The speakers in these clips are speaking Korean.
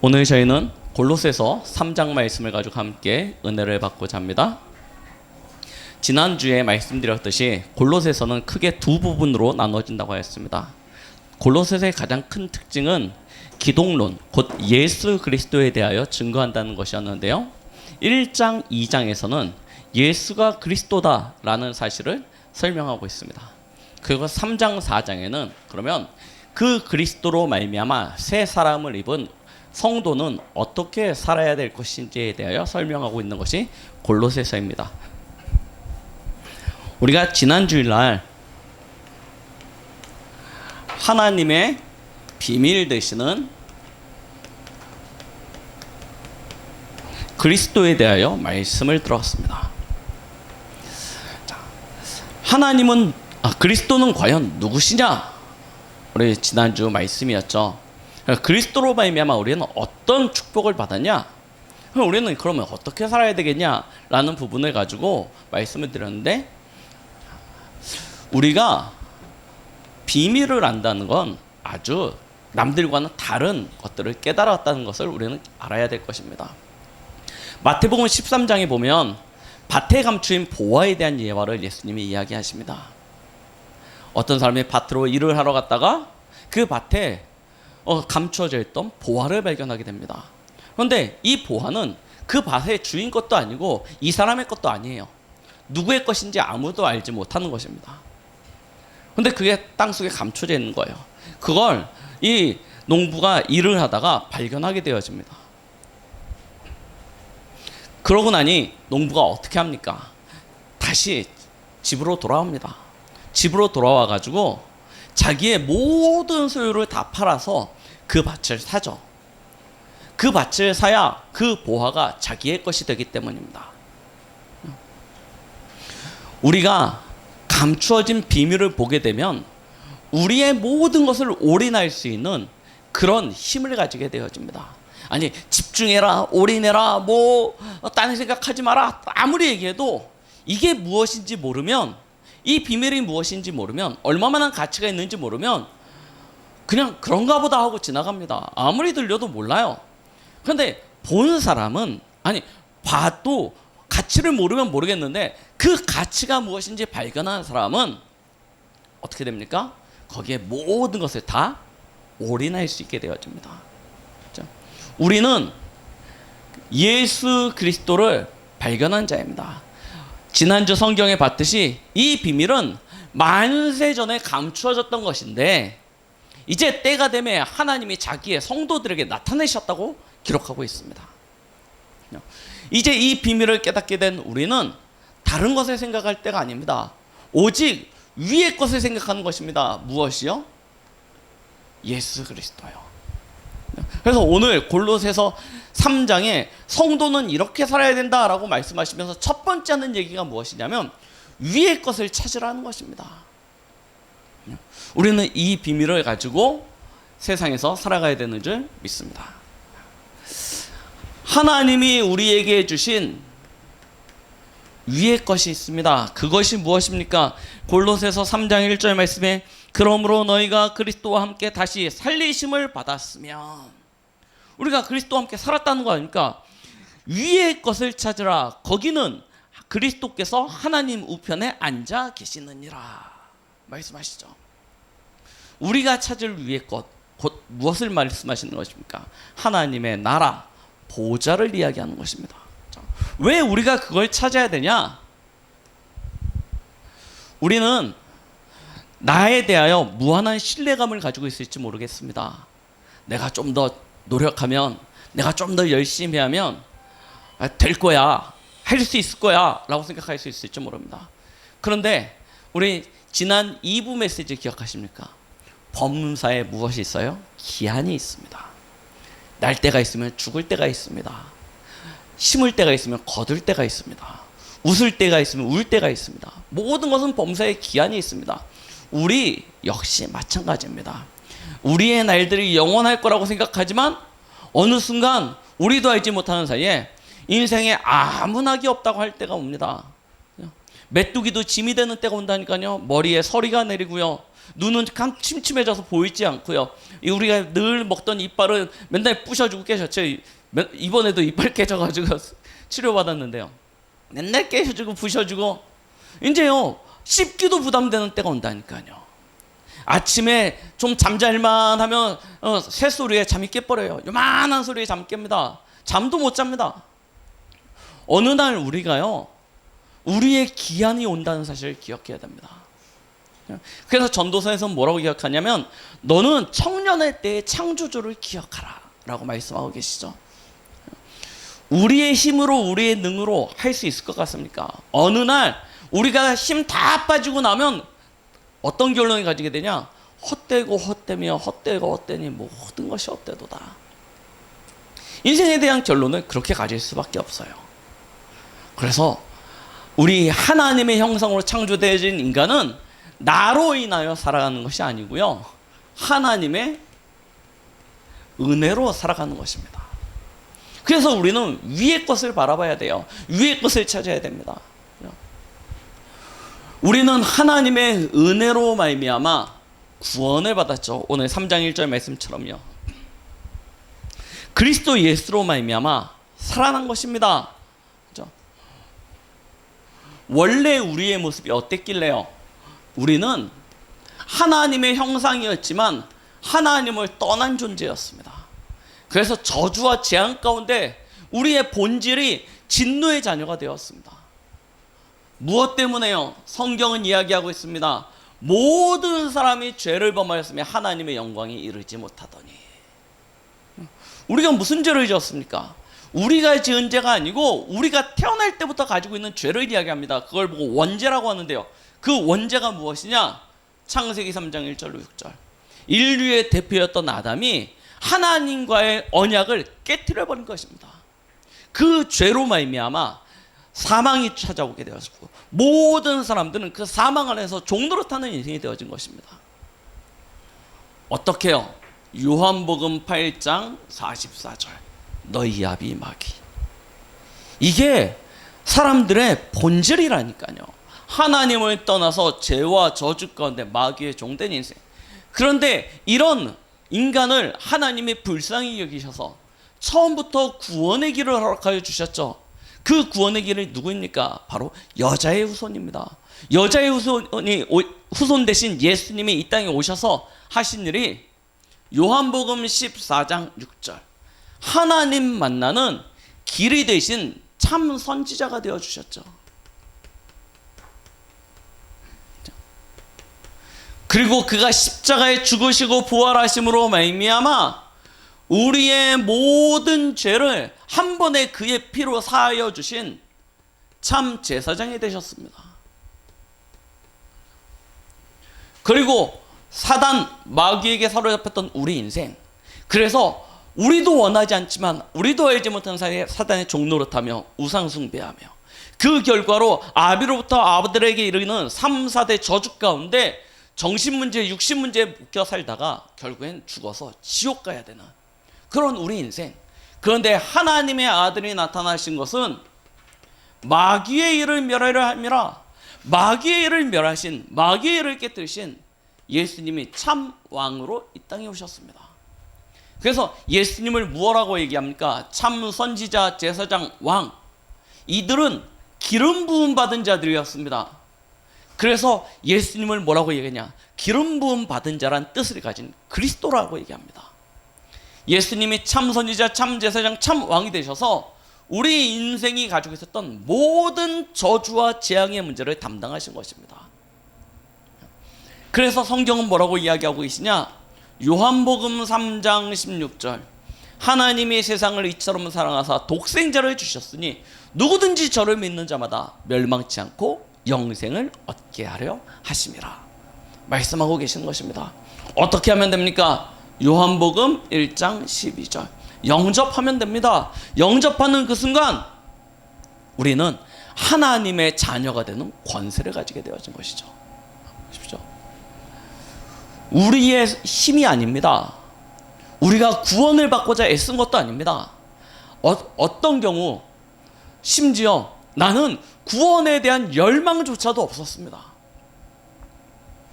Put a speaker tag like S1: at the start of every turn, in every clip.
S1: 오늘 저희는 골로새서 3장 말씀을 가지고 함께 은혜를 받고자 합니다. 지난주에 말씀드렸듯이 골로새서는 크게 두 부분으로 나눠진다고 하였습니다. 골로새서의 가장 큰 특징은 기독론, 곧 예수 그리스도에 대하여 증거한다는 것이었는데요. 1장, 2장에서는 예수가 그리스도다라는 사실을 설명하고 있습니다. 그리고 3장, 4장에는 그러면 그 그리스도로 말미암아 새 사람을 입은 성도는 어떻게 살아야 될 것인지에 대하여 설명하고 있는 것이 골로새서입니다. 우리가 지난 주일날 하나님의 비밀 되시는 그리스도에 대하여 말씀을 들었습니다. 자, 하나님은 그리스도는 과연 누구시냐? 우리 지난주 말씀이었죠. 그리스도로 말미암아 우리는 어떤 축복을 받았냐? 우리는 그러면 어떻게 살아야 되겠냐라는 부분을 가지고 말씀을 드렸는데, 우리가 비밀을 안다는 건 아주 남들과는 다른 것들을 깨달았다는 것을 우리는 알아야 될 것입니다. 마태복음 13장에 보면 밭에 감추인 보화에 대한 예화를 예수님이 이야기하십니다. 어떤 사람이 밭으로 일을 하러 갔다가 그 밭에 감추어져 있던 보화를 발견하게 됩니다. 그런데 이 보화는 그 밭의 주인 것도 아니고 이 사람의 것도 아니에요. 누구의 것인지 아무도 알지 못하는 것입니다. 그런데 그게 땅속에 감춰져 있는 거예요. 그걸 이 농부가 일을 하다가 발견하게 되어집니다. 그러고 나니 농부가 어떻게 합니까? 다시 집으로 돌아옵니다. 집으로 돌아와 가지고 자기의 모든 소유를 다 팔아서 그 밭을 사죠. 그 밭을 사야 그 보화가 자기의 것이 되기 때문입니다. 우리가 감추어진 비밀을 보게 되면 우리의 모든 것을 올인할 수 있는 그런 힘을 가지게 되어집니다. 아니, 집중해라, 올인해라, 딴 생각하지 마라, 아무리 얘기해도 이게 무엇인지 모르면, 이 비밀이 무엇인지 모르면, 얼마만한 가치가 있는지 모르면 그냥 그런가 보다 하고 지나갑니다. 아무리 들려도 몰라요. 그런데 본 사람은, 봐도 가치를 모르면 모르겠는데 그 가치가 무엇인지 발견한 사람은 어떻게 됩니까? 거기에 모든 것을 다 올인할 수 있게 되어집니다. 우리는 예수 그리스도를 발견한 자입니다. 지난주 성경에 봤듯이 이 비밀은 만세 전에 감추어졌던 것인데 이제 때가 되면 하나님이 자기의 성도들에게 나타내셨다고 기록하고 있습니다. 이제 이 비밀을 깨닫게 된 우리는 다른 것을 생각할 때가 아닙니다. 오직 위의 것을 생각하는 것입니다. 무엇이요? 예수 그리스도요. 그래서 오늘 골로새서 3장에 성도는 이렇게 살아야 된다라고 말씀하시면서 첫 번째 하는 얘기가 무엇이냐면 위의 것을 찾으라는 것입니다. 우리는 이 비밀을 가지고 세상에서 살아가야 되는 줄 믿습니다. 하나님이 우리에게 주신 위의 것이 있습니다. 그것이 무엇입니까? 골로새서 3장 1절 말씀에 그러므로 너희가 그리스도와 함께 다시 살리심을 받았으면, 우리가 그리스도와 함께 살았다는 거 아닙니까? 위의 것을 찾으라. 거기는 그리스도께서 하나님 우편에 앉아 계시느니라 말씀하시죠. 우리가 찾을 위의 것, 곧 무엇을 말씀하시는 것입니까? 하나님의 나라, 보좌를 이야기하는 것입니다. 왜 우리가 그걸 찾아야 되냐? 우리는 나에 대하여 무한한 신뢰감을 가지고 있을지 모르겠습니다. 내가 좀 더 노력하면, 내가 좀 더 열심히 하면 될 거야, 할 수 있을 거야 라고 생각할 수 있을지 모릅니다. 그런데 우리 지난 2부 메시지 기억하십니까? 범사에 무엇이 있어요? 기한이 있습니다. 날 때가 있으면 죽을 때가 있습니다. 심을 때가 있으면 거둘 때가 있습니다. 웃을 때가 있으면 울 때가 있습니다. 모든 것은 범사에 기한이 있습니다. 우리 역시 마찬가지입니다. 우리의 날들이 영원할 거라고 생각하지만 어느 순간 우리도 알지 못하는 사이에 인생에 아무 낙이 없다고 할 때가 옵니다. 메뚜기도 짐이 되는 때가 온다니까요. 머리에 서리가 내리고요. 눈은 침침해져서 보이지 않고요. 우리가 늘 먹던 이빨은 맨날 부셔주고 깨셨죠. 이번에도 이빨 깨져가지고 치료받았는데요. 맨날 깨셔주고 부셔주고 이제요 씹기도 부담되는 때가 온다니까요. 아침에 좀 잠잘만 하면 새소리에 잠이 깨버려요. 요만한 소리에 잠 깹니다. 잠도 못 잡니다. 어느 날 우리가요 우리의 기한이 온다는 사실을 기억해야 됩니다. 그래서 전도서에서는 뭐라고 기억하냐면 너는 청년의 때의 창조주를 기억하라 라고 말씀하고 계시죠. 우리의 힘으로 우리의 능으로 할 수 있을 것 같습니까? 어느 날 우리가 힘 다 빠지고 나면 어떤 결론을 가지게 되냐? 헛되고 헛되며 헛되고 헛되니 모든 것이 헛되도다. 인생에 대한 결론을 그렇게 가질 수밖에 없어요. 그래서 우리 하나님의 형상으로 창조되어진 인간은 나로 인하여 살아가는 것이 아니고요, 하나님의 은혜로 살아가는 것입니다. 그래서 우리는 위의 것을 바라봐야 돼요. 위의 것을 찾아야 됩니다. 우리는 하나님의 은혜로 말미암아 구원을 받았죠. 오늘 3장 1절 말씀처럼요. 그리스도 예수로 말미암아 살아난 것입니다. 그렇죠? 원래 우리의 모습이 어땠길래요? 우리는 하나님의 형상이었지만 하나님을 떠난 존재였습니다. 그래서 저주와 재앙 가운데 우리의 본질이 진노의 자녀가 되었습니다. 무엇 때문에요? 성경은 이야기하고 있습니다. 모든 사람이 죄를 범하였으며 하나님의 영광에 이르지 못하더니. 우리가 무슨 죄를 지었습니까? 우리가 지은 죄가 아니고 우리가 태어날 때부터 가지고 있는 죄를 이야기합니다. 그걸 보고 원죄라고 하는데요. 그 원죄가 무엇이냐? 창세기 3장 1절로 6절. 인류의 대표였던 아담이 하나님과의 언약을 깨트려버린 것입니다. 그 죄로 말미암아 사망이 찾아오게 되었고 모든 사람들은 그 사망 안에서 종노릇하는 인생이 되어진 것입니다. 어떻게요? 요한복음 8장 44절 너희 아비 마귀. 이게 사람들의 본질이라니까요. 하나님을 떠나서 죄와 저주 가운데 마귀의 종된 인생. 그런데 이런 인간을 하나님이 불쌍히 여기셔서 처음부터 구원의 길을 허락하여 주셨죠. 그 구원의 길이 누구입니까? 바로 여자의 후손입니다. 여자의 후손 대신 예수님이 이 땅에 오셔서 하신 일이 요한복음 14장 6절 하나님 만나는 길이 되신 참 선지자가 되어주셨죠. 그리고 그가 십자가에 죽으시고 부활하심으로 말미암아 우리의 모든 죄를 한 번에 그의 피로 사하여 주신 참 제사장이 되셨습니다. 그리고 사단 마귀에게 사로잡혔던 우리 인생, 그래서 우리도 원하지 않지만 우리도 알지 못한 사이에 사단의 종노릇하며 우상숭배하며 그 결과로 아비로부터 아들에게 이르는 3, 4대 저주 가운데 정신문제, 육신문제에 묶여 살다가 결국엔 죽어서 지옥 가야 되는 그런 우리 인생. 그런데 하나님의 아들이 나타나신 것은 마귀의 일을 멸하려 함이라. 마귀의 일을 멸하신, 마귀의 일을 깨뜨리신 예수님이 참 왕으로 이 땅에 오셨습니다. 그래서 예수님을 무엇라고 얘기합니까? 참 선지자, 제사장, 왕. 이들은 기름 부음 받은 자들이었습니다. 그래서 예수님을 뭐라고 얘기하냐? 기름 부음 받은 자란 뜻을 가진 그리스도라고 얘기합니다. 예수님이 참 선지자, 참 제사장, 참 왕이 되셔서 우리 인생이 가지고 있었던 모든 저주와 재앙의 문제를 담당하신 것입니다. 그래서 성경은 뭐라고 이야기하고 계시냐? 요한복음 3장 16절 하나님이 세상을 이처럼 사랑하사 독생자를 주셨으니 누구든지 저를 믿는 자마다 멸망치 않고 영생을 얻게 하려 하심이라 말씀하고 계시는 것입니다. 어떻게 하면 됩니까? 요한복음 1장 12절 영접하면 됩니다. 영접하는 그 순간 우리는 하나님의 자녀가 되는 권세를 가지게 되어진 것이죠. 보십시오. 우리의 힘이 아닙니다. 우리가 구원을 받고자 애쓴 것도 아닙니다. 어떤 경우 심지어 나는 구원에 대한 열망조차도 없었습니다.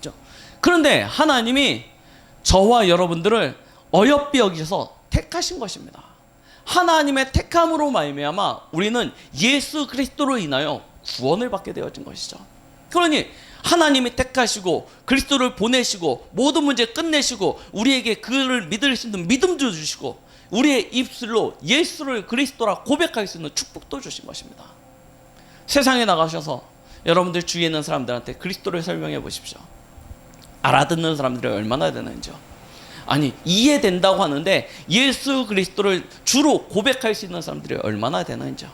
S1: 그렇죠? 그런데 하나님이 저와 여러분들을 어여삐 여기셔서 택하신 것입니다. 하나님의 택함으로 말미암아 우리는 예수 그리스도로 인하여 구원을 받게 되어진 것이죠. 그러니 하나님이 택하시고 그리스도를 보내시고 모든 문제 끝내시고 우리에게 그를 믿을 수 있는 믿음도 주시고 우리의 입술로 예수를 그리스도라 고백할 수 있는 축복도 주신 것입니다. 세상에 나가셔서 여러분들 주위에 있는 사람들한테 그리스도를 설명해 보십시오. 알아듣는 사람들이 얼마나 되는지요. 아니, 이해된다고 하는데 예수 그리스도를 주로 고백할 수 있는 사람들이 얼마나 되는지요.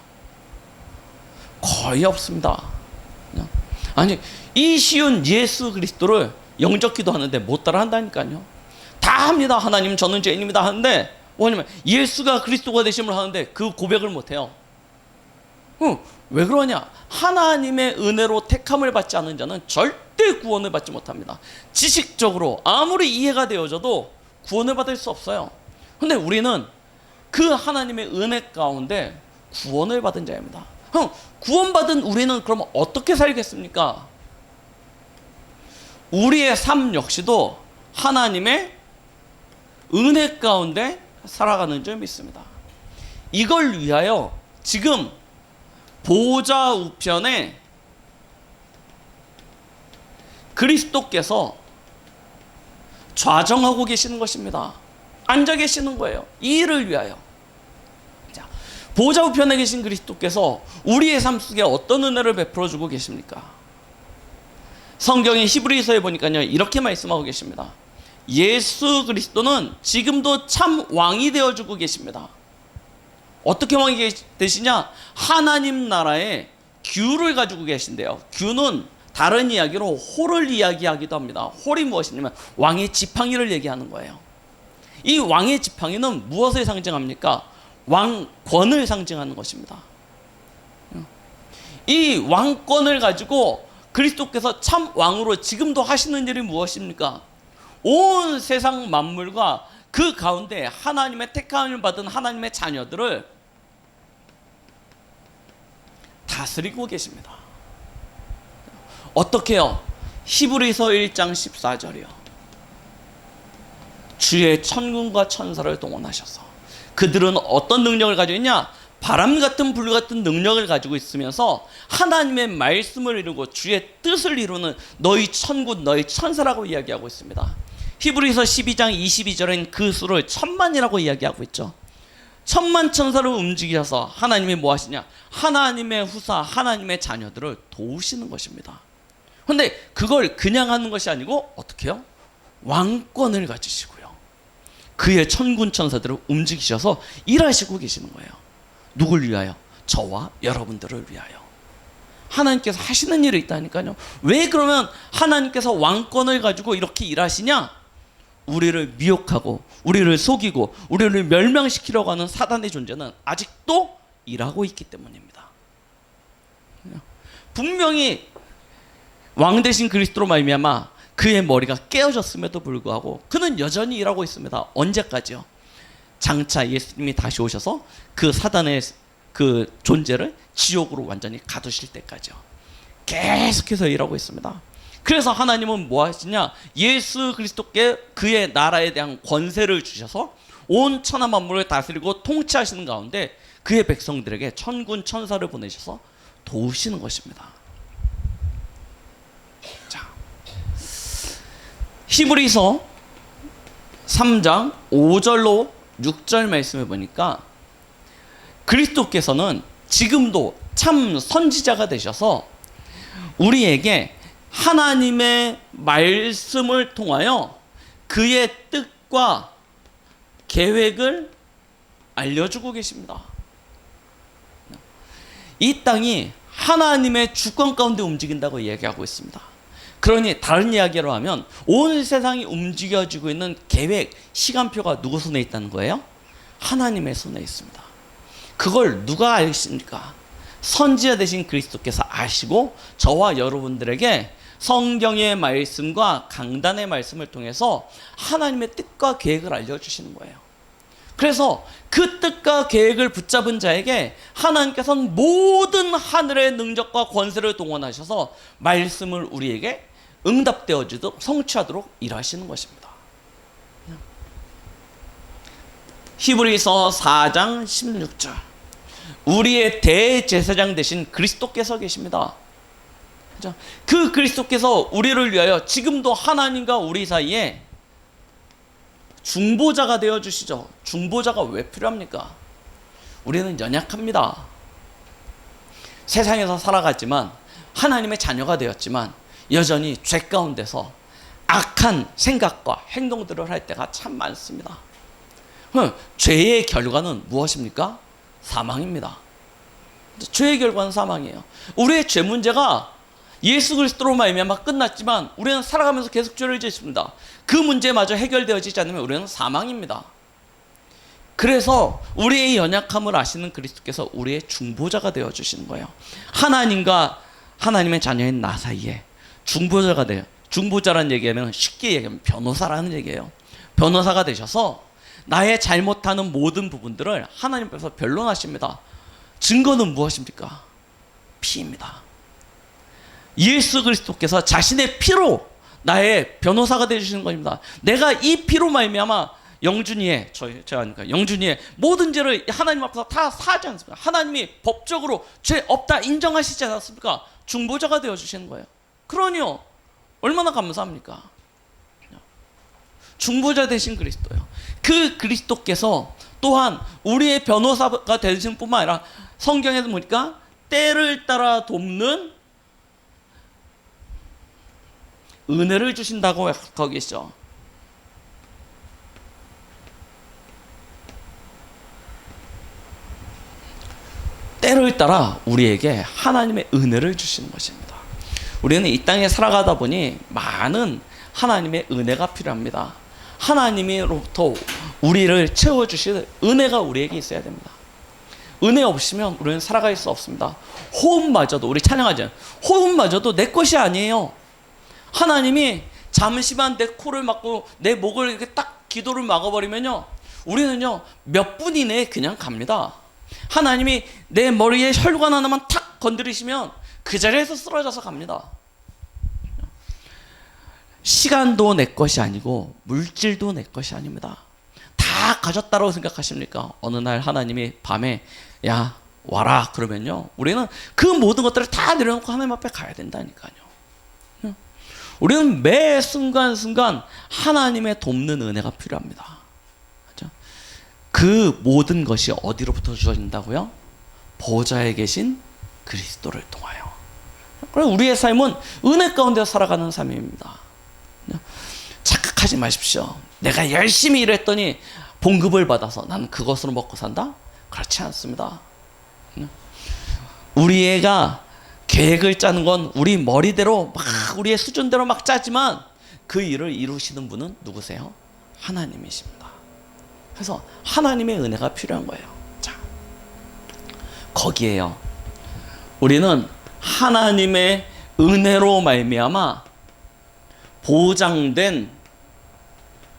S1: 거의 없습니다. 아니, 이 쉬운 예수 그리스도를 영적 기도하는데 못 따라 한다니까요. 다 합니다. 하나님 저는 죄인입니다 하는데 뭐냐면 예수가 그리스도가 되심을 하는데 그 고백을 못 해요. 왜 그러냐? 하나님의 은혜로 택함을 받지 않은 자는 절대 구원을 받지 못합니다. 지식적으로 아무리 이해가 되어져도 구원을 받을 수 없어요. 근데 우리는 그 하나님의 은혜 가운데 구원을 받은 자입니다. 구원받은 우리는 그럼 어떻게 살겠습니까? 우리의 삶 역시도 하나님의 은혜 가운데 살아가는 줄 믿습니다. 이걸 위하여 지금 보좌 우편에 그리스도께서 좌정하고 계시는 것입니다. 앉아 계시는 거예요. 이 일을 위하여. 자, 보좌 우편에 계신 그리스도께서 우리의 삶 속에 어떤 은혜를 베풀어 주고 계십니까? 성경의 히브리서에 보니까요, 이렇게 말씀하고 계십니다. 예수 그리스도는 지금도 참 왕이 되어주고 계십니다. 어떻게 왕이 되시냐? 하나님 나라의 규를 가지고 계신데요. 규는 다른 이야기로 홀을 이야기하기도 합니다. 홀이 무엇이냐면 왕의 지팡이를 얘기하는 거예요. 이 왕의 지팡이는 무엇을 상징합니까? 왕권을 상징하는 것입니다. 이 왕권을 가지고 그리스도께서 참 왕으로 지금도 하시는 일이 무엇입니까? 온 세상 만물과 그 가운데 하나님의 택함을 받은 하나님의 자녀들을 다스리고 계십니다. 어떻게요? 히브리서 1장 14절이요. 주의 천군과 천사를 동원하셔서 그들은 어떤 능력을 가지고 있냐? 바람 같은 불 같은 능력을 가지고 있으면서 하나님의 말씀을 이루고 주의 뜻을 이루는 너희 천군, 너희 천사라고 이야기하고 있습니다. 히브리서 12장 22절엔 그 수를 천만이라고 이야기하고 있죠. 천만 천사를 움직여서 하나님이 뭐 하시냐? 하나님의 후사, 하나님의 자녀들을 도우시는 것입니다. 그런데 그걸 그냥 하는 것이 아니고 어떻게 해요? 왕권을 가지시고요. 그의 천군 천사들을 움직이셔서 일하시고 계시는 거예요. 누굴 위하여? 저와 여러분들을 위하여. 하나님께서 하시는 일이 있다니까요. 왜 그러면 하나님께서 왕권을 가지고 이렇게 일하시냐? 우리를 미혹하고 우리를 속이고 우리를 멸망시키려고 하는 사단의 존재는 아직도 일하고 있기 때문입니다. 분명히 왕 대신 그리스도로 말미암아 그의 머리가 깨어졌음에도 불구하고 그는 여전히 일하고 있습니다. 언제까지요? 장차 예수님이 다시 오셔서 그 사단의 그 존재를 지옥으로 완전히 가두실 때까지요. 계속해서 일하고 있습니다. 그래서 하나님은 뭐 하시냐? 예수 그리스도께 그의 나라에 대한 권세를 주셔서 온 천하 만물을 다스리고 통치하시는 가운데 그의 백성들에게 천군 천사를 보내셔서 도우시는 것입니다. 자, 히브리서 3장 5절로 6절 말씀해 보니까 그리스도께서는 지금도 참 선지자가 되셔서 우리에게 하나님의 말씀을 통하여 그의 뜻과 계획을 알려주고 계십니다. 이 땅이 하나님의 주권 가운데 움직인다고 이야기하고 있습니다. 그러니 다른 이야기로 하면 온 세상이 움직여지고 있는 계획, 시간표가 누구 손에 있다는 거예요? 하나님의 손에 있습니다. 그걸 누가 아십니까? 선지자 되신 그리스도께서 아시고 저와 여러분들에게 성경의 말씀과 강단의 말씀을 통해서 하나님의 뜻과 계획을 알려주시는 거예요. 그래서 그 뜻과 계획을 붙잡은 자에게 하나님께서는 모든 하늘의 능력과 권세를 동원하셔서 말씀을 우리에게 응답되어지도록 성취하도록 일하시는 것입니다. 히브리서 4장 16절, 우리의 대제사장 되신 그리스도께서 계십니다. 그 그리스도께서 우리를 위하여 지금도 하나님과 우리 사이에 중보자가 되어주시죠. 중보자가 왜 필요합니까? 우리는 연약합니다. 세상에서 살아갔지만, 하나님의 자녀가 되었지만 여전히 죄 가운데서 악한 생각과 행동들을 할 때가 참 많습니다. 죄의 결과는 무엇입니까? 사망입니다. 죄의 결과는 사망이에요. 우리의 죄 문제가 예수 그리스도로 말미암아 끝났지만 우리는 살아가면서 계속 죄를 짓습니다. 그 문제마저 해결되어지지 않으면 우리는 사망입니다. 그래서 우리의 연약함을 아시는 그리스도께서 우리의 중보자가 되어주시는 거예요. 하나님과 하나님의 자녀인 나 사이에 중보자가 돼요. 중보자라는 얘기하면 쉽게 얘기하면 변호사라는 얘기예요. 변호사가 되셔서 나의 잘못하는 모든 부분들을 하나님 앞에서 변론하십니다. 증거는 무엇입니까? 피입니다. 예수 그리스도께서 자신의 피로 나의 변호사가 되주시는 겁니다. 내가 이 피로 말미암아 영준이의 영준이의 모든 죄를 하나님 앞에서 다 사하지 않습니까? 하나님이 법적으로 죄 없다 인정하시지 않았습니까? 중보자가 되어주시는 거예요. 그러니요, 얼마나 감사합니까? 중보자 되신 그리스도요. 그 그리스도께서 또한 우리의 변호사가 되신 뿐만 아니라 성경에서 보니까 때를 따라 돕는 은혜를 주신다고 거기 계시죠. 때를 따라 우리에게 하나님의 은혜를 주시는 것입니다. 우리는 이 땅에 살아가다 보니 많은 하나님의 은혜가 필요합니다. 하나님으로부터 우리를 채워주실 은혜가 우리에게 있어야 됩니다. 은혜 없으면 우리는 살아갈 수 없습니다. 호흡마저도, 우리 찬양하죠. 호흡마저도 내 것이 아니에요. 하나님이 잠시만 내 코를 막고 내 목을 이렇게 딱 기도를 막아버리면요, 우리는요 몇 분 이내에 그냥 갑니다. 하나님이 내 머리에 혈관 하나만 탁 건드리시면 그 자리에서 쓰러져서 갑니다. 시간도 내 것이 아니고 물질도 내 것이 아닙니다. 다 가졌다고 생각하십니까? 어느 날 하나님이 밤에 야 와라 그러면요, 우리는 그 모든 것들을 다 내려놓고 하나님 앞에 가야 된다니까요. 우리는 매 순간순간 하나님의 돕는 은혜가 필요합니다. 그렇죠? 그 모든 것이 어디로부터 주어진다고요? 보좌에 계신 그리스도를 통하여. 그래서 우리의 삶은 은혜 가운데 살아가는 삶입니다. 착각하지 마십시오. 내가 열심히 일했더니 봉급을 받아서 나는 그것으로 먹고 산다? 그렇지 않습니다. 우리가 계획을 짜는 건 우리 머리대로 막 우리의 수준대로 막 짜지만 그 일을 이루시는 분은 누구세요? 하나님이십니다. 그래서 하나님의 은혜가 필요한 거예요. 자, 거기에요, 우리는 하나님의 은혜로 말미암아 보장된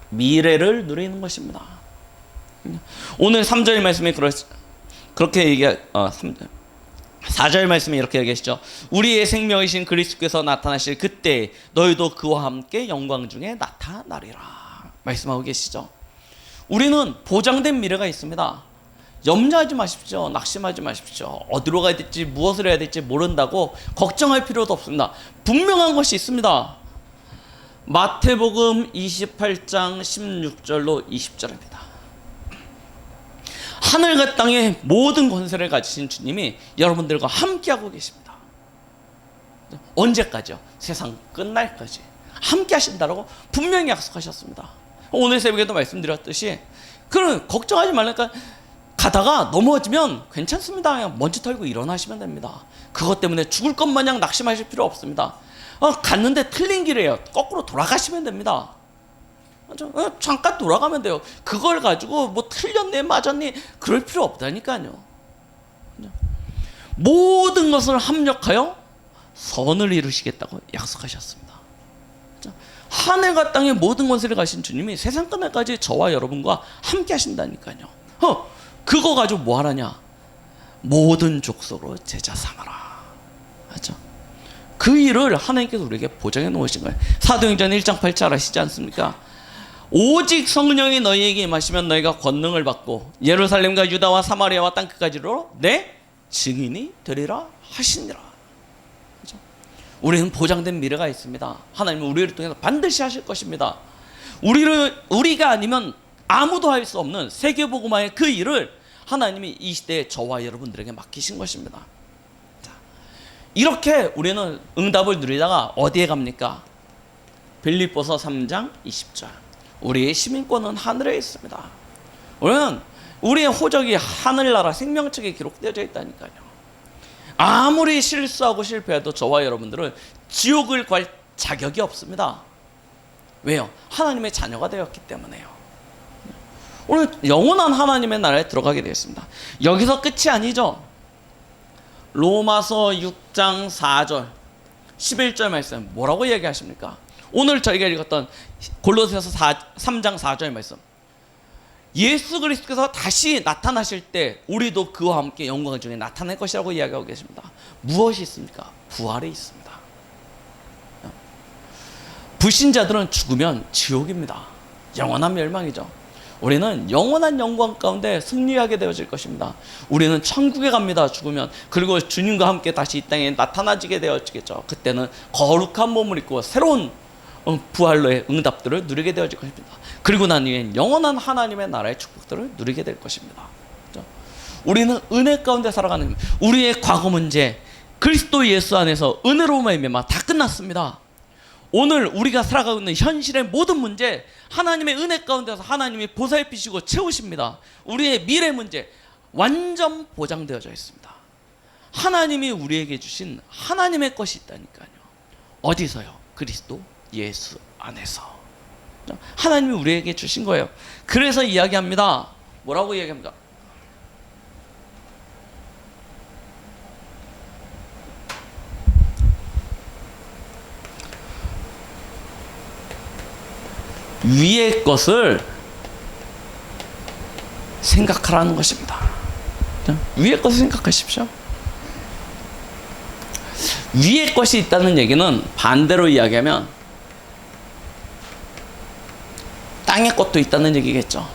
S1: 미래를 누리는 것입니다. 오늘 3절 말씀이 그렇게 4절 말씀에 이렇게 얘기하시죠. 우리의 생명이신 그리스도께서 나타나실 그때 너희도 그와 함께 영광 중에 나타나리라 말씀하고 계시죠. 우리는 보장된 미래가 있습니다. 염려하지 마십시오. 낙심하지 마십시오. 어디로 가야 될지 무엇을 해야 될지 모른다고 걱정할 필요도 없습니다. 분명한 것이 있습니다. 마태복음 28장 16절로 20절입니다. 하늘과 땅의 모든 권세를 가지신 주님이 여러분들과 함께하고 계십니다. 언제까지요? 세상 끝날까지 함께 하신다라고 분명히 약속하셨습니다. 오늘 새벽에도 말씀드렸듯이 그럼 걱정하지 말라니까. 가다가 넘어지면 괜찮습니다. 그냥 먼지 털고 일어나시면 됩니다. 그것 때문에 죽을 것 마냥 낙심하실 필요 없습니다. 갔는데 틀린 길이에요. 거꾸로 돌아가시면 됩니다. 잠깐 돌아가면 돼요. 그걸 가지고 뭐 틀렸네 맞았니 그럴 필요 없다니까요. 모든 것을 합력하여 선을 이루시겠다고 약속하셨습니다. 하늘과 땅의 모든 것을 가신 주님이 세상 끝날까지 저와 여러분과 함께 하신다니까요. 그거 가지고 뭐 하라냐? 모든 족속으로 제자 삼아라. 맞죠? 그 일을 하나님께서 우리에게 보장해 놓으신 거예요. 사도행전 1장 8절 아시지 않습니까? 오직 성령이 너희에게 임하시면 너희가 권능을 받고 예루살렘과 유다와 사마리아와 땅끝까지로 내 증인이 되리라 하시니라. 그렇죠? 우리는 보장된 미래가 있습니다. 하나님은 우리를 통해서 반드시 하실 것입니다. 우리가 아니면 아무도 할 수 없는 세계복음화의 그 일을 하나님이 이 시대에 저와 여러분들에게 맡기신 것입니다. 자, 이렇게 우리는 응답을 누리다가 어디에 갑니까? 빌립보서 3장 20절. 우리의 시민권은 하늘에 있습니다. 우리는 우리의 호적이 하늘나라 생명책에 기록되어져 있다니까요. 아무리 실수하고 실패해도 저와 여러분들은 지옥을 갈 자격이 없습니다. 왜요? 하나님의 자녀가 되었기 때문에요. 오늘 영원한 하나님의 나라에 들어가게 되었습니다. 여기서 끝이 아니죠. 로마서 6장 4절 11절 말씀 뭐라고 얘기하십니까? 오늘 저희가 읽었던 골로새서 3장 4절 말씀, 예수 그리스도께서 다시 나타나실 때 우리도 그와 함께 영광 중에 나타날 것이라고 이야기하고 계십니다. 무엇이 있습니까? 부활이 있습니다. 불신자들은 죽으면 지옥입니다. 영원한 멸망이죠. 우리는 영원한 영광 가운데 승리하게 되어질 것입니다. 우리는 천국에 갑니다. 죽으면. 그리고 주님과 함께 다시 이 땅에 나타나지게 되어지겠죠. 그때는 거룩한 몸을 입고 새로운 부활로의 응답들을 누리게 되어질 것입니다. 그리고 난 이후엔 영원한 하나님의 나라의 축복들을 누리게 될 것입니다. 그렇죠? 우리는 은혜 가운데 살아가는, 우리의 과거 문제 그리스도 예수 안에서 은혜로 말미암아 다 끝났습니다. 오늘 우리가 살아가고 있는 현실의 모든 문제 하나님의 은혜 가운데서 하나님이 보살피시고 채우십니다. 우리의 미래 문제 완전 보장되어져 있습니다. 하나님이 우리에게 주신 하나님의 것이 있다니까요. 어디서요? 그리스도 예수 안에서. 하나님이 우리에게 주신 거예요. 그래서 이야기합니다. 뭐라고 이야기합니까? 위의 것을 생각하라는 것입니다. 위의 것을 생각하십시오. 위의 것이 있다는 얘기는 반대로 이야기하면 땅의 것도 있다는 얘기겠죠.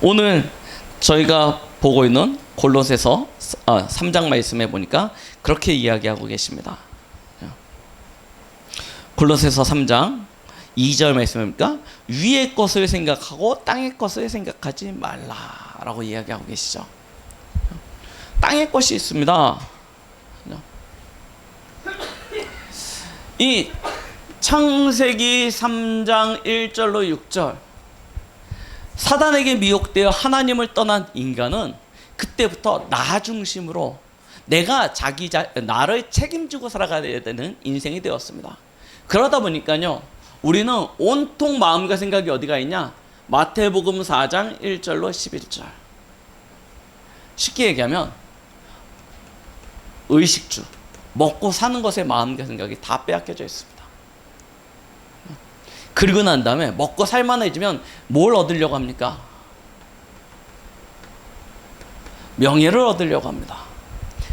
S1: 오늘 저희가 보고 있는 골로새서 3장 말씀에 보니까 그렇게 이야기하고 계십니다. 골로새서 3장 2절 말씀입니까? 위의 것을 생각하고 땅의 것을 생각하지 말라라고 이야기하고 계시죠. 땅의 것이 있습니다. 이 창세기 3장 1절로 6절, 사단에게 미혹되어 하나님을 떠난 인간은 그때부터 나 중심으로 내가 나를 책임지고 살아가야 되는 인생이 되었습니다. 그러다 보니까요, 우리는 온통 마음과 생각이 어디가 있냐? 마태복음 4장 1절로 11절. 쉽게 얘기하면 의식주, 먹고 사는 것에 마음과 생각이 다 빼앗겨져 있습니다. 그리고 난 다음에 먹고 살만해지면 뭘 얻으려고 합니까? 명예를 얻으려고 합니다.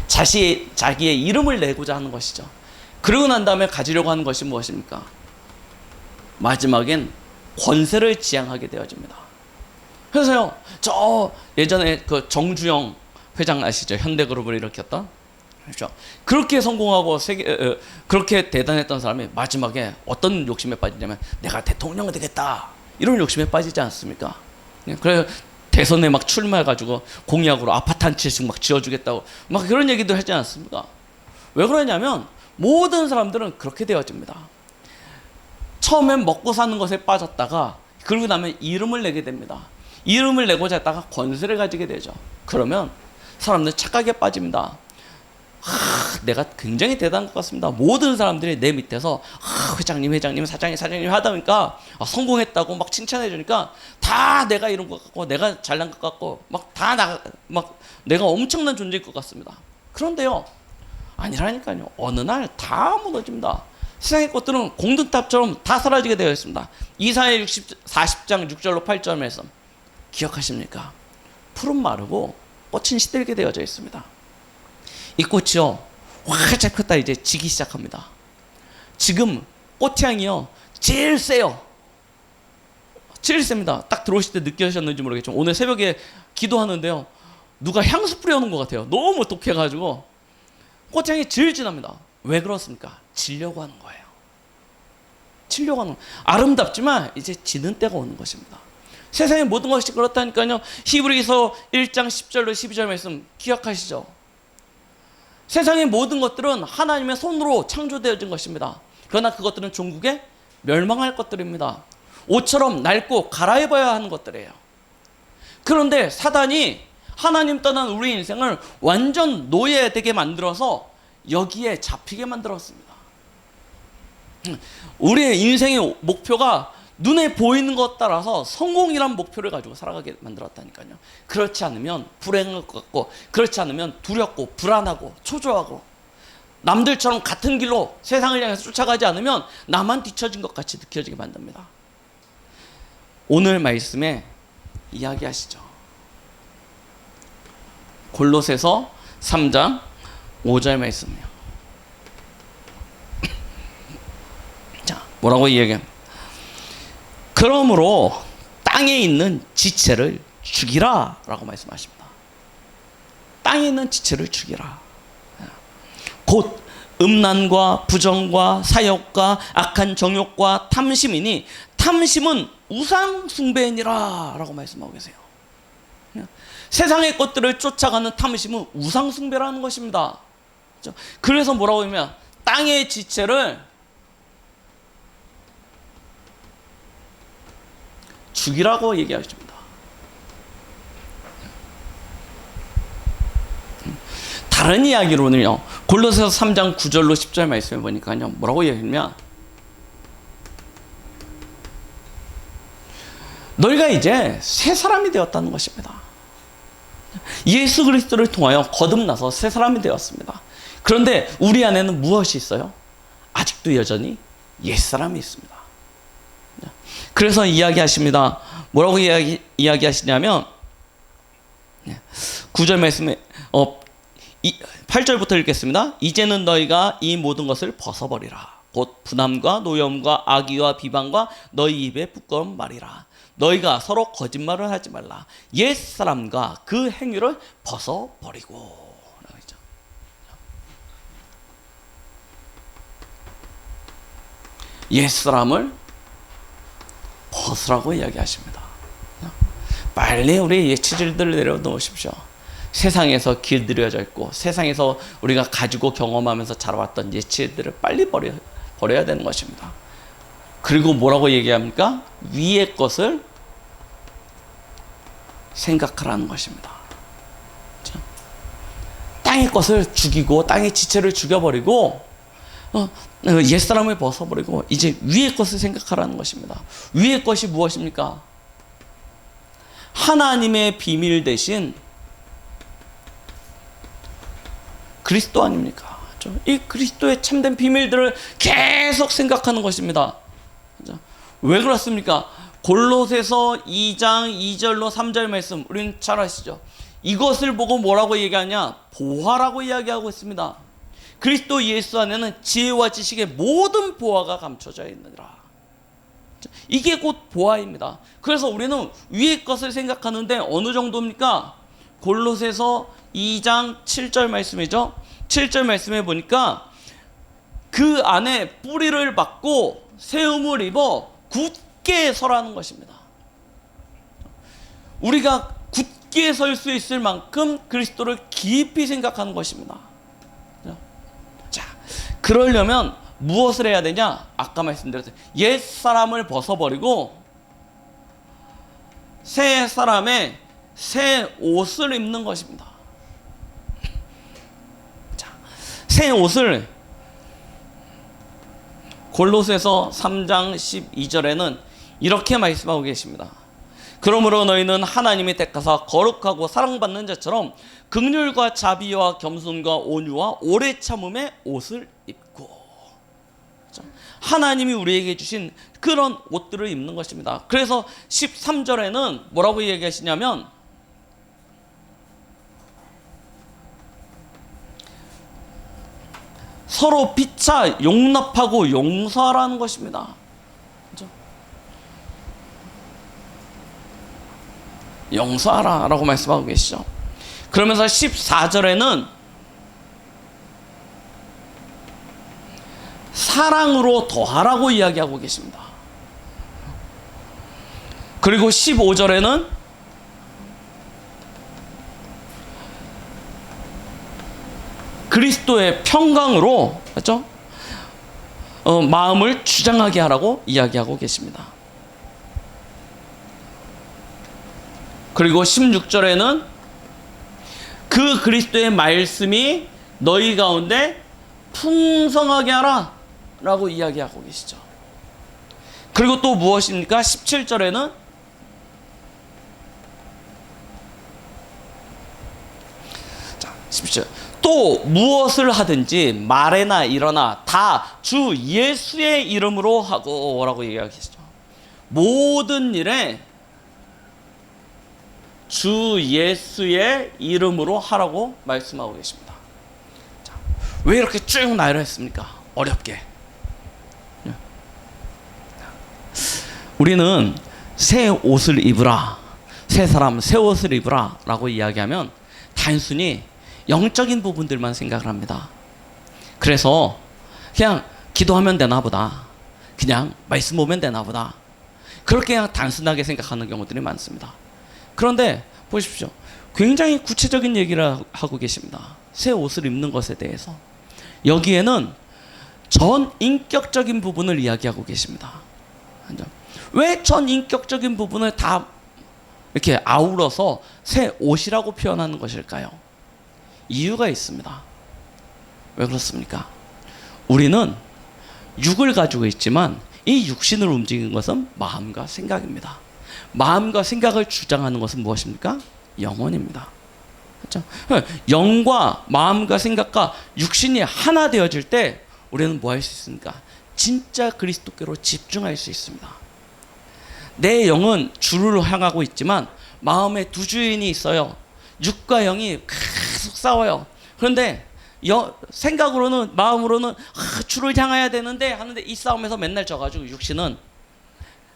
S1: 자기의 이름을 내고자 하는 것이죠. 그러고 난 다음에 가지려고 하는 것이 무엇입니까? 마지막엔 권세를 지향하게 되어집니다. 그래서요, 저 예전에 그 정주영 회장 아시죠? 현대그룹을 일으켰던. 그렇죠? 그렇게 성공하고 그렇게 대단했던 사람이 마지막에 어떤 욕심에 빠지냐면 내가 대통령이 되겠다, 이런 욕심에 빠지지 않습니까? 그래서 대선에 막 출마해가지고 공약으로 아파트 한 채씩 막 지어주겠다고 막 그런 얘기도 하지 않습니까? 왜 그러냐면 모든 사람들은 그렇게 되어집니다. 처음엔 먹고 사는 것에 빠졌다가 그러고 나면 이름을 내게 됩니다. 이름을 내고자 했다가 권세를 가지게 되죠. 그러면 사람들은 착각에 빠집니다. 내가 굉장히 대단한 것 같습니다. 모든 사람들이 내 밑에서 회장님, 사장님 하다 보니까 성공했다고 막 칭찬해 주니까 다 내가 이런 것 같고 내가 잘난 것 같고 막 내가 엄청난 존재일 것 같습니다. 그런데요, 아니라니까요. 어느 날 다 무너집니다. 세상의 것들은 공든탑처럼 다 사라지게 되어 있습니다. 이사야 40장 6절로 8절 말씀 기억하십니까? 풀은 마르고 꽃은 시들게 되어져 있습니다. 이 꽃이요 활짝 폈다 이제 지기 시작합니다. 지금 꽃향이요 제일 세요. 제일 셉니다. 딱 들어오실 때 느끼셨는지 모르겠지만 오늘 새벽에 기도하는데요, 누가 향수 뿌려놓은 것 같아요. 너무 독해가지고 꽃향이 제일 진합니다. 왜 그렇습니까? 지려고 하는 거예요. 지려고 하는 거예요. 아름답지만 이제 지는 때가 오는 것입니다. 세상의 모든 것이 그렇다니까요. 히브리서 1장 10절로 12절 말씀 기억하시죠? 세상의 모든 것들은 하나님의 손으로 창조되어진 것입니다. 그러나 그것들은 종국에 멸망할 것들입니다. 옷처럼 낡고 갈아입어야 하는 것들이에요. 그런데 사단이 하나님 떠난 우리 인생을 완전 노예되게 만들어서 여기에 잡히게 만들었습니다. 우리의 인생의 목표가 눈에 보이는 것 따라서 성공이란 목표를 가지고 살아가게 만들었다니까요. 그렇지 않으면 불행할 것 같고, 그렇지 않으면 두렵고 불안하고 초조하고, 남들처럼 같은 길로 세상을 향해서 쫓아가지 않으면 나만 뒤처진 것 같이 느껴지게 만듭니다. 오늘 말씀에 이야기하시죠. 골로새서 3장 5절 말씀이요. 자, 뭐라고 이야기합니까? 그러므로 땅에 있는 지체를 죽이라 라고 말씀하십니다. 땅에 있는 지체를 죽이라. 곧 음란과 부정과 사욕과 악한 정욕과 탐심이니 탐심은 우상 숭배니라 라고 말씀하고 계세요. 세상의 것들을 쫓아가는 탐심은 우상 숭배라는 것입니다. 그래서 뭐라고 하면 땅의 지체를 죽이라고 얘기하십니다. 다른 이야기로는요, 골로새서 3장 9절로 10절 말씀해 보니까요, 뭐라고 얘기하냐면, 너희가 이제 새 사람이 되었다는 것입니다. 예수 그리스도를 통하여 거듭나서 새 사람이 되었습니다. 그런데 우리 안에는 무엇이 있어요? 아직도 여전히 옛사람이 있습니다. 그래서 이야기하십니다. 뭐라고 이야기하시냐면 9절 말씀에 8절부터 읽겠습니다. 이제는 너희가 이 모든 것을 벗어버리라. 곧 분함과 노염과 악의와 비방과 너희 입에 부끄러운 말이라. 너희가 서로 거짓말을 하지 말라. 옛사람과 그 행위를 벗어버리고. 옛사람을 벗으라고 이야기하십니다. 빨리 우리 옛 체질들을 내려놓으십시오. 세상에서 길들여져 있고 세상에서 우리가 가지고 경험하면서 자라왔던 옛 체질들을 빨리 버려야 되는 것입니다. 그리고 뭐라고 얘기합니까? 위의 것을 생각하라는 것입니다. 땅의 것을 죽이고 땅의 지체를 죽여버리고 옛사람을 벗어버리고 이제 위의 것을 생각하라는 것입니다. 위의 것이 무엇입니까? 하나님의 비밀 대신 그리스도 아닙니까? 이 그리스도의 참된 비밀들을 계속 생각하는 것입니다. 왜 그렇습니까? 골로새서 2장 2절로 3절 말씀 우리는 잘 아시죠? 이것을 보고 뭐라고 얘기하냐? 보화라고 이야기하고 있습니다. 그리스도 예수 안에는 지혜와 지식의 모든 보화가 감춰져 있느니라. 이게 곧 보화입니다. 그래서 우리는 위의 것을 생각하는데 어느 정도입니까? 골로새서 2장 7절 말씀이죠. 7절 말씀에 보니까 그 안에 뿌리를 박고 세움을 입어 굳게 서라는 것입니다. 우리가 굳게 설 수 있을 만큼 그리스도를 깊이 생각하는 것입니다. 자, 그러려면 무엇을 해야 되냐? 아까 말씀드렸어요. 옛 사람을 벗어버리고 새 사람의 새 옷을 입는 것입니다. 자, 새 옷을 골로새서 3장 12절에는 이렇게 말씀하고 계십니다. 그러므로 너희는 하나님이 택하사 거룩하고 사랑받는 자처럼 긍휼과 자비와 겸손과 온유와 오래 참음의 옷을 입고. 하나님이 우리에게 주신 그런 옷들을 입는 것입니다. 그래서 13절에는 뭐라고 얘기하시냐면 서로 피차 용납하고 용서하라는 것입니다. 그렇죠? 용서하라 라고 말씀하고 계시죠. 그러면서 14절에는 사랑으로 더하라고 이야기하고 계십니다. 그리고 15절에는 그리스도의 평강으로, 그렇죠? 마음을 주장하게 하라고 이야기하고 계십니다. 그리고 16절에는 그 그리스도의 말씀이 너희 가운데 풍성하게 하라 라고 이야기하고 계시죠. 그리고 또 무엇입니까? 17절에는 자, 17절 또 무엇을 하든지 말에나 일어나 다 주 예수의 이름으로 하고 라고 얘기하시죠. 모든 일에 주 예수의 이름으로 하라고 말씀하고 계십니다. 자, 왜 이렇게 쭉 나열했습니까? 어렵게. 우리는 새 옷을 입으라, 새 사람 새 옷을 입으라 라고 이야기하면 단순히 영적인 부분들만 생각을 합니다. 그래서 그냥 기도하면 되나 보다, 그냥 말씀 보면 되나 보다, 그렇게 그냥 단순하게 생각하는 경우들이 많습니다. 그런데 보십시오, 굉장히 구체적인 얘기를 하고 계십니다. 새 옷을 입는 것에 대해서. 여기에는 전 인격적인 부분을 이야기하고 계십니다. 왜 전 인격적인 부분을 다 이렇게 아우러서 새 옷이라고 표현하는 것일까요? 이유가 있습니다. 왜 그렇습니까? 우리는 육을 가지고 있지만 이 육신을 움직이는 것은 마음과 생각입니다. 마음과 생각을 주장하는 것은 무엇입니까? 영혼입니다. 그렇죠? 영과 마음과 생각과 육신이 하나 되어질 때 우리는 뭐 할 수 있습니까? 진짜 그리스도께로 집중할 수 있습니다. 내 영은 주를 향하고 있지만 마음에 두 주인이 있어요. 육과 영이 계속 싸워요. 그런데 생각으로는, 마음으로는 주를 향해야 되는데 하는데 이 싸움에서 맨날 져가지고 육신은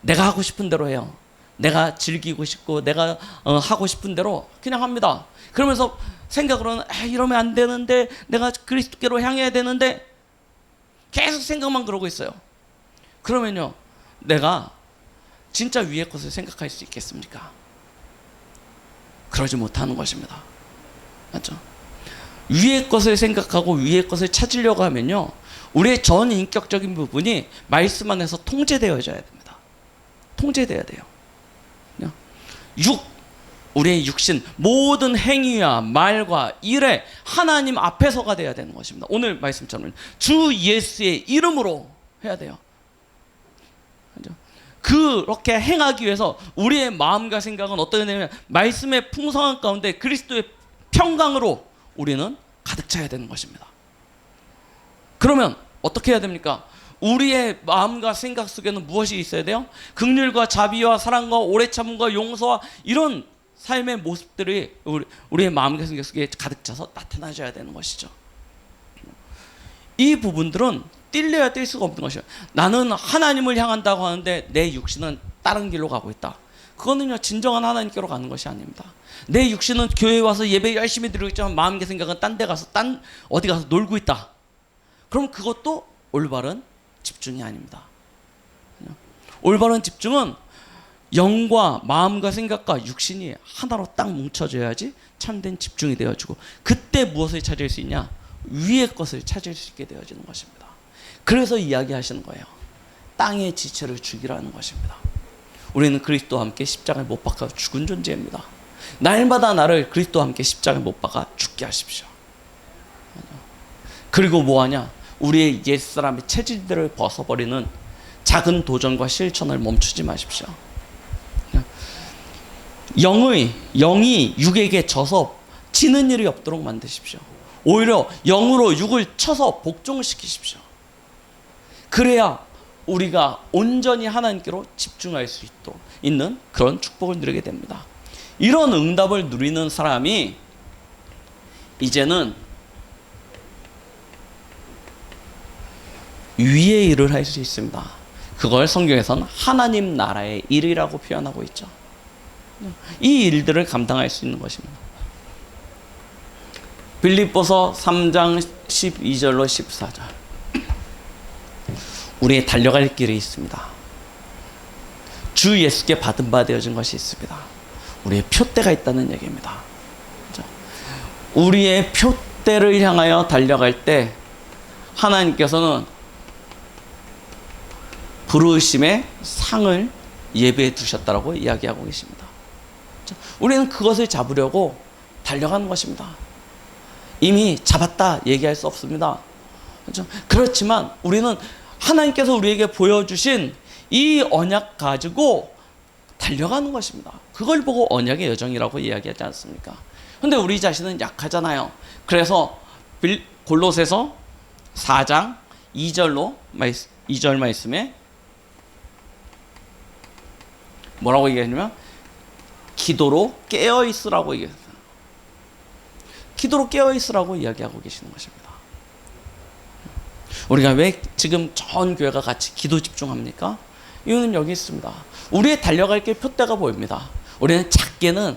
S1: 내가 하고 싶은 대로 해요. 내가 즐기고 싶고 내가 하고 싶은 대로 그냥 합니다. 그러면서 생각으로는 이러면 안 되는데, 내가 그리스도께로 향해야 되는데, 계속 생각만 그러고 있어요. 그러면요, 내가 진짜 위의 것을 생각할 수 있겠습니까? 그러지 못하는 것입니다. 맞죠? 위의 것을 생각하고 위의 것을 찾으려고 하면요, 우리의 전 인격적인 부분이 말씀 안에서 통제되어져야 됩니다. 통제돼야 돼요. 우리의 육신, 모든 행위와 말과 일에 하나님 앞에서가 돼야 되는 것입니다. 오늘 말씀처럼 주 예수의 이름으로 해야 돼요. 그렇게 행하기 위해서 우리의 마음과 생각은 어떻게 되냐면 말씀의 풍성한 가운데 그리스도의 평강으로 우리는 가득 차야 되는 것입니다. 그러면 어떻게 해야 됩니까? 우리의 마음과 생각 속에는 무엇이 있어야 돼요? 긍휼과 자비와 사랑과 오래 참음과 용서와 이런 삶의 모습들이 우리의 마음과 생각 속에 가득 차서 나타나줘야 되는 것이죠. 이 부분들은 뛸래야 뛸 수가 없는 것이에요. 나는 하나님을 향한다고 하는데 내 육신은 다른 길로 가고 있다. 그거는요, 진정한 하나님께로 가는 것이 아닙니다. 내 육신은 교회에 와서 예배 열심히 드리고 있지만 마음과 생각은 딴 데 가서 어디 가서 놀고 있다. 그럼 그것도 올바른 집중이 아닙니다. 올바른 집중은 영과 마음과 생각과 육신이 하나로 딱 뭉쳐져야지 참된 집중이 되어지고, 그때 무엇을 찾을 수 있냐? 위의 것을 찾을 수 있게 되어지는 것입니다. 그래서 이야기하시는 거예요. 땅의 지체를 죽이라는 것입니다. 우리는 그리스도와 함께 십자가에 못 박아 죽은 존재입니다. 날마다 나를 그리스도와 함께 십자가에 못 박아 죽게 하십시오. 그리고 뭐하냐? 우리의 옛사람의 체질들을 벗어버리는 작은 도전과 실천을 멈추지 마십시오. 영이 육에게 져서 지는 일이 없도록 만드십시오. 오히려 영으로 육을 쳐서 복종을 시키십시오. 그래야 우리가 온전히 하나님께로 집중할 수 있도록 있는 그런 축복을 누리게 됩니다. 이런 응답을 누리는 사람이 이제는 위의 일을 할 수 있습니다. 그걸 성경에서는 하나님 나라의 일이라고 표현하고 있죠. 이 일들을 감당할 수 있는 것입니다. 빌립보서 3장 12절로 14절. 우리의 달려갈 길이 있습니다. 주 예수께 받은 바 되어진 것이 있습니다. 우리의 표대가 있다는 얘기입니다. 우리의 표대를 향하여 달려갈 때 하나님께서는 부르심의 상을 예배해 두셨다고 이야기하고 계십니다. 우리는 그것을 잡으려고 달려가는 것입니다. 이미 잡았다 얘기할 수 없습니다. 그렇지만 우리는 하나님께서 우리에게 보여주신 이 언약 가지고 달려가는 것입니다. 그걸 보고 언약의 여정이라고 이야기하지 않습니까? 근데 우리 자신은 약하잖아요. 그래서 골로새서 4장 2절 말씀에 뭐라고 얘기하냐면 기도로 깨어있으라고 얘기했어요. 기도로 깨어있으라고 이야기하고 계시는 것입니다. 우리가 왜 지금 전 교회가 같이 기도 집중합니까? 이유는 여기 있습니다. 우리의 달려갈 길 표대가 보입니다. 우리는 작게는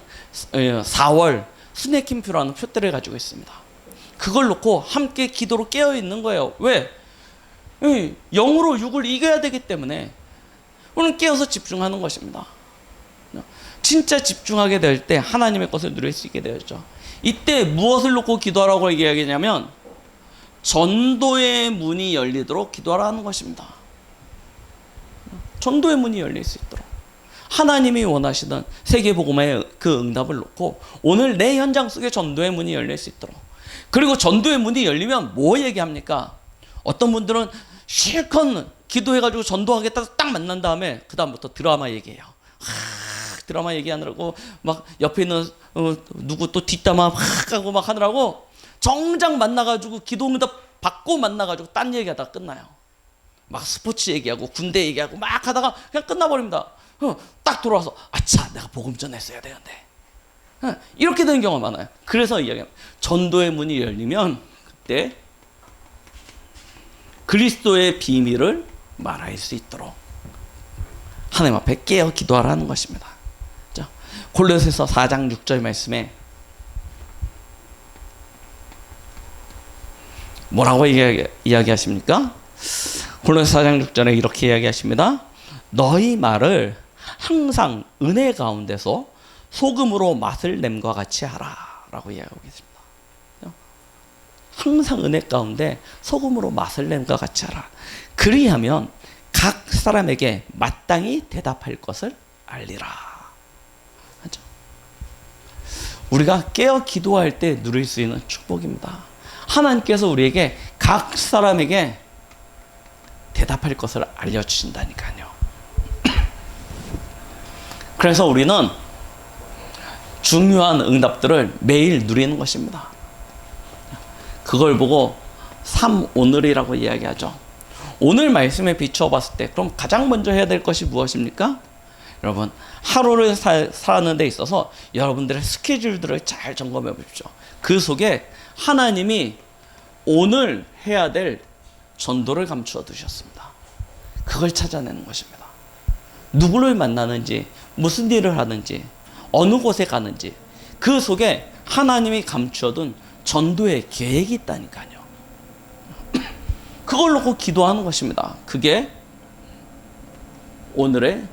S1: 4월 스네킹표라는 표대를 가지고 있습니다. 그걸 놓고 함께 기도로 깨어있는 거예요. 왜? 0으로 6을 이겨야 되기 때문에 우리는 깨어서 집중하는 것입니다. 진짜 집중하게 될 때 하나님의 것을 누릴 수 있게 되었죠. 이때 무엇을 놓고 기도하라고 얘기하겠냐면 전도의 문이 열리도록 기도하라는 것입니다. 전도의 문이 열릴 수 있도록 하나님이 원하시는 세계복음의 그 응답을 놓고 오늘 내 현장 속에 전도의 문이 열릴 수 있도록. 그리고 전도의 문이 열리면 뭐 얘기합니까? 어떤 분들은 실컷 기도해가지고 전도하겠다 딱 만난 다음에 그 다음부터 드라마 얘기해요. 드라마 얘기하느라고 막 옆에 있는 누구 또 뒷담화 막 하고 막 하느라고 정작 만나가지고 기도 응답 받고 만나가지고 딴 얘기하다가 끝나요. 막 스포츠 얘기하고 군대 얘기하고 막 하다가 그냥 끝나버립니다. 딱 돌아와서 아차 내가 복음 전했어야 되는데 이렇게 되는 경우가 많아요. 그래서 이야기합니다. 전도의 문이 열리면 그때 그리스도의 비밀을 말할 수 있도록 하나님 앞에 깨어 기도하라는 것입니다. 골로새서 4장 6절 말씀에 뭐라고 이야기하십니까? 골로새 4장 6절에 이렇게 이야기하십니다. 너희 말을 항상 은혜 가운데서 소금으로 맛을 냄과 같이 하라 라고 이야기하고 계십니다. 항상 은혜 가운데 소금으로 맛을 냄과 같이 하라. 그리하면 각 사람에게 마땅히 대답할 것을 알리라. 하죠. 우리가 깨어 기도할 때 누릴 수 있는 축복입니다. 하나님께서 우리에게 각 사람에게 대답할 것을 알려주신다니까요. 그래서 우리는 중요한 응답들을 매일 누리는 것입니다. 그걸 보고 오늘이라고 이야기하죠. 오늘 말씀에 비추어 봤을 때 그럼 가장 먼저 해야 될 것이 무엇입니까? 여러분 하루를 사는 데 있어서 여러분들의 스케줄들을 잘 점검해 보십시오. 그 속에 하나님이 오늘 해야 될 전도를 감추어 두셨습니다. 그걸 찾아내는 것입니다. 누구를 만나는지 무슨 일을 하는지 어느 곳에 가는지 그 속에 하나님이 감추어둔 전도의 계획이 있다니까요. 그걸 놓고 기도하는 것입니다. 그게 오늘의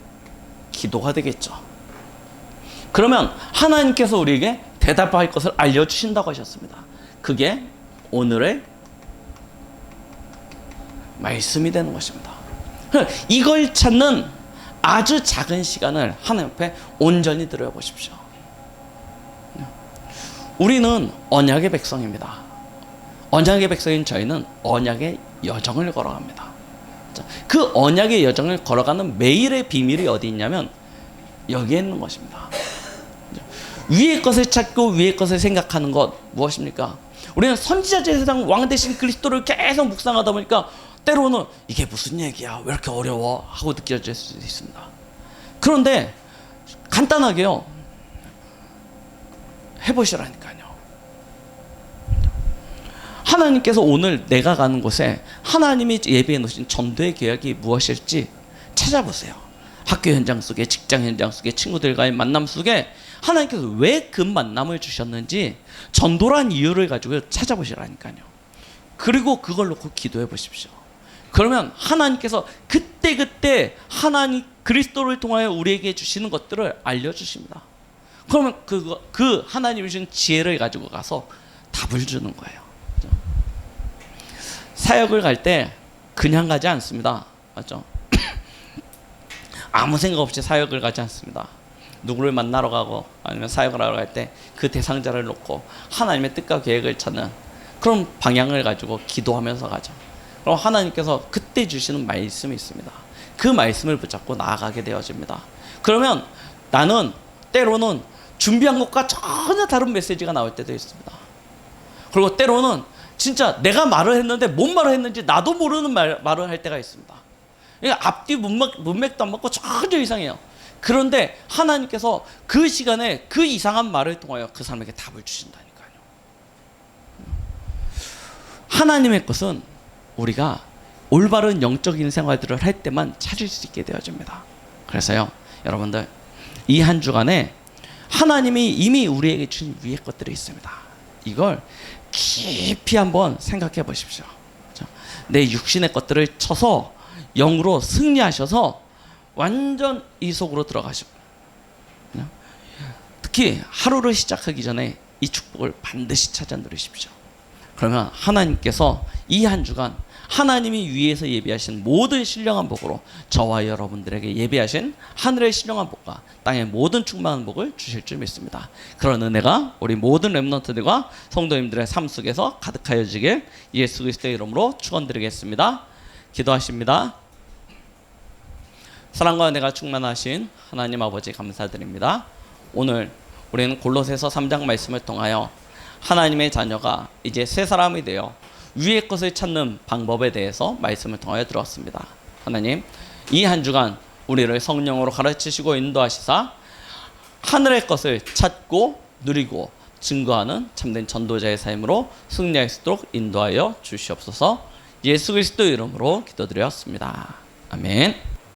S1: 기도가 되겠죠. 그러면 하나님께서 우리에게 대답할 것을 알려주신다고 하셨습니다. 그게 오늘의 말씀이 되는 것입니다. 이걸 찾는 아주 작은 시간을 하나님 앞에 온전히 들여보십시오. 우리는 언약의 백성입니다. 언약의 백성인 저희는 언약의 여정을 걸어갑니다. 그 언약의 여정을 걸어가는 매일의 비밀이 어디 있냐면 여기에 있는 것입니다. 위의 것을 찾고 위의 것을 생각하는 것 무엇입니까? 우리는 선지자 제사장 왕 대신 그리스도를 계속 묵상하다 보니까 때로는 이게 무슨 얘기야, 왜 이렇게 어려워 하고 느껴질 수도 있습니다. 그런데 간단하게요, 해보시라니까요. 하나님께서 오늘 내가 가는 곳에 하나님이 예비해 놓으신 전도의 계획이 무엇일지 찾아보세요. 학교 현장 속에, 직장 현장 속에, 친구들과의 만남 속에 하나님께서 왜 그 만남을 주셨는지 전도란 이유를 가지고 찾아보시라니까요. 그리고 그걸 놓고 기도해 보십시오. 그러면 하나님께서 그때그때 하나님 그리스도를 통하여 우리에게 주시는 것들을 알려주십니다. 그러면 그 하나님이 주신 지혜를 가지고 가서 답을 주는 거예요. 사역을 갈 때 그냥 가지 않습니다. 맞죠? 아무 생각 없이 사역을 가지 않습니다. 누구를 만나러 가고 아니면 사역을 하러 갈 때 그 대상자를 놓고 하나님의 뜻과 계획을 찾는 그런 방향을 가지고 기도하면서 가죠. 그럼 하나님께서 그때 주시는 말씀이 있습니다. 그 말씀을 붙잡고 나아가게 되어집니다. 그러면 나는 때로는 준비한 것과 전혀 다른 메시지가 나올 때도 있습니다. 그리고 때로는 진짜 내가 말을 했는데 뭔 말을 했는지 나도 모르는 말을 할 때가 있습니다. 앞뒤 문맥도 안 맞고 전혀 이상해요. 그런데 하나님께서 그 시간에 그 이상한 말을 통하여 그 사람에게 답을 주신다니까요. 하나님의 것은 우리가 올바른 영적인 생활들을 할 때만 찾을 수 있게 되어집니다. 그래서요, 여러분들 이 한 주간에 하나님이 이미 우리에게 주신 위의 것들이 있습니다. 이걸 깊이 한번 생각해 보십시오. 내 육신의 것들을 쳐서 영으로 승리하셔서 완전 이 속으로 들어가시고, 특히 하루를 시작하기 전에 이 축복을 반드시 찾아 누리십시오. 그러면 하나님께서 이 한 주간 하나님이 위에서 예비하신 모든 신령한 복으로 저와 여러분들에게 예비하신 하늘의 신령한 복과 땅의 모든 충만한 복을 주실 줄 믿습니다. 그런 은혜가 우리 모든 렘넌트들과 성도님들의 삶 속에서 가득하여지길 예수 그리스도의 이름으로 축원드리겠습니다. 기도하십니다. 사랑과 은혜가 충만하신 하나님 아버지 감사드립니다. 오늘 우리는 골로새서 3장 말씀을 통하여 하나님의 자녀가 이제 새 사람이 되어 위의 것을 찾는 방법에 대해서 말씀을 통하여 들었습니다. 하나님, 이 한 주간 우리를 성령으로 가르치시고 인도하시사 하늘의 것을 찾고 누리고 증거하는 참된 전도자의 삶으로 승리할 수 있도록 인도하여 주시옵소서. 예수 그리스도 이름으로 기도드렸습니다. 아멘.